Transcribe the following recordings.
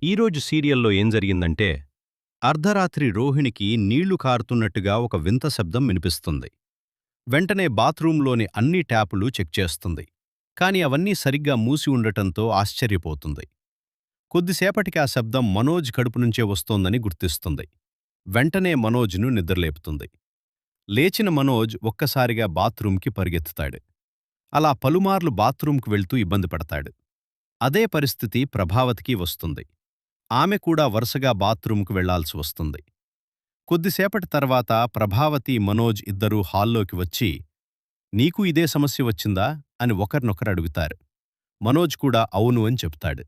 ఈరోజు సీరియల్లో ఏం జరిగిందంటే అర్ధరాత్రి రోహిణికి నీళ్లు కారుతున్నట్టుగా ఒక వింత శబ్దం వినిపిస్తుంది. వెంటనే బాత్రూంలోని అన్ని ట్యాపులు చెక్ చేస్తుంది. కాని అవన్నీ సరిగ్గా మూసి ఉండటంతో ఆశ్చర్యపోతుంది. కొద్దిసేపటికి ఆ శబ్దం మనోజ్ కడుపు నుంచే వస్తోందని గుర్తిస్తుంది. వెంటనే మనోజ్ను నిద్రలేపుతుంది. లేచిన మనోజ్ ఒక్కసారిగా బాత్రూంకి పరిగెత్తుతాడు. అలా పలుమార్లు బాత్రూంకు వెళ్తూ ఇబ్బంది పడతాడు. అదే పరిస్థితి ప్రభావతికి వస్తుంది. ఆమె కూడా వరుసగా బాత్రూంకు వెళ్లాల్సి వస్తుంది. కొద్దిసేపటి తర్వాత ప్రభావతి, మనోజ్ ఇద్దరూ హాల్లోకి వచ్చి, నీకు ఇదే సమస్య వచ్చిందా అని ఒకరినొకరు అడుగుతారు. మనోజ్ కూడా అవును అని చెప్తాడు.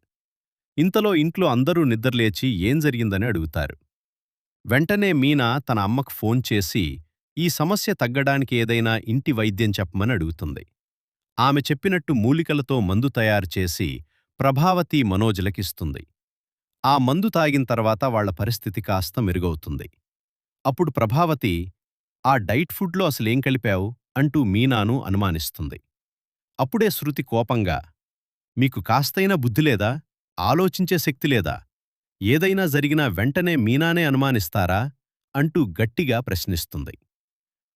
ఇంతలో ఇంట్లో అందరూ నిద్రలేచి ఏం జరిగిందని అడుగుతారు. వెంటనే మీనా తన అమ్మకు ఫోన్ చేసి ఈ సమస్య తగ్గడానికి ఏదైనా ఇంటి వైద్యం చెప్పమని అడుగుతుంది. ఆమె చెప్పినట్టు మూలికలతో మందు తయారు చేసి ప్రభావతి, మనోజ్లకిస్తుంది. ఆ మందు తాగిన తర్వాత వాళ్ల పరిస్థితి కాస్త మెరుగవుతుంది. అప్పుడు ప్రభావతి, ఆ డైట్ ఫుడ్లో అసలేం కలిపావు అంటూ మీనాను అనుమానిస్తుంది. అప్పుడే శృతి కోపంగా, మీకు కాస్తైనా బుద్ధిలేదా? ఆలోచించే శక్తి లేదా? ఏదైనా జరిగినా వెంటనే మీనానే అనుమానిస్తారా అంటూ గట్టిగా ప్రశ్నిస్తుంది.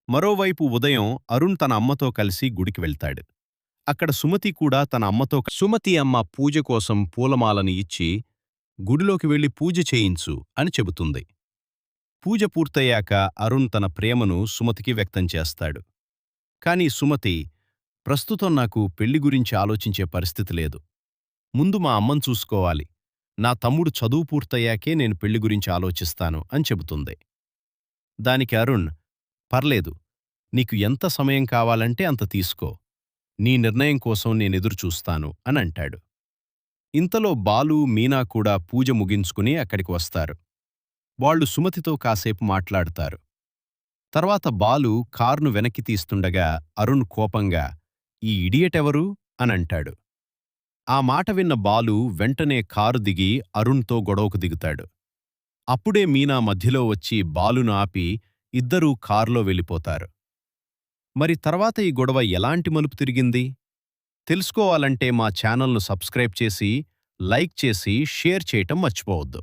మరోవైపు ఉదయం అరుణ్ తన అమ్మతో కలిసి గుడికి వెళ్తాడు. అక్కడ సుమతి కూడా తన అమ్మతో సుమతి అమ్మ పూజ కోసం పూలమాలని ఇచ్చి గుడిలోకి వెళ్లి పూజ చేయించు అని చెబుతుంది. పూజ పూర్తయ్యాక అరుణ్ తన ప్రేమను సుమతికి వ్యక్తం చేస్తాడు. కాని సుమతి, ప్రస్తుతం నాకు పెళ్లి గురించి ఆలోచించే పరిస్థితి లేదు. ముందు మా అమ్మను చూసుకోవాలి. నా తమ్ముడు చదువు పూర్తయ్యాకే నేను పెళ్లి గురించి ఆలోచిస్తాను అని చెబుతుంది. దానికి అరుణ్, పర్లేదు, నీకు ఎంత సమయం కావాలంటే అంత తీసుకో. నీ నిర్ణయం కోసం నేనెదురుచూస్తాను అని అంటాడు. ఇంతలో బాలు, మీనా కూడా పూజ ముగించుకుని అక్కడికి వస్తారు. వాళ్లు సుమతితో కాసేపు మాట్లాడుతారు. తర్వాత బాలు కారును వెనక్కి తీస్తుండగా అరుణ్ కోపంగా, ఈ ఇడియట్ ఎవరు అనంటాడు. ఆ మాట విన్న బాలు వెంటనే కారు దిగి అరుణ్తో గొడవకు దిగుతాడు. అప్పుడే మీనా మధ్యలో వచ్చి బాలును ఆపి ఇద్దరూ కారులో వెళ్ళిపోతారు. మరి తర్వాత ఈ గొడవ ఎలాంటి మలుపు తిరిగింది? తెలుసుకోవాలంటే మా ఛానల్ను సబ్స్క్రైబ్ చేసి, లైక్ చేసి, షేర్ చేయటం మర్చిపోవద్దు.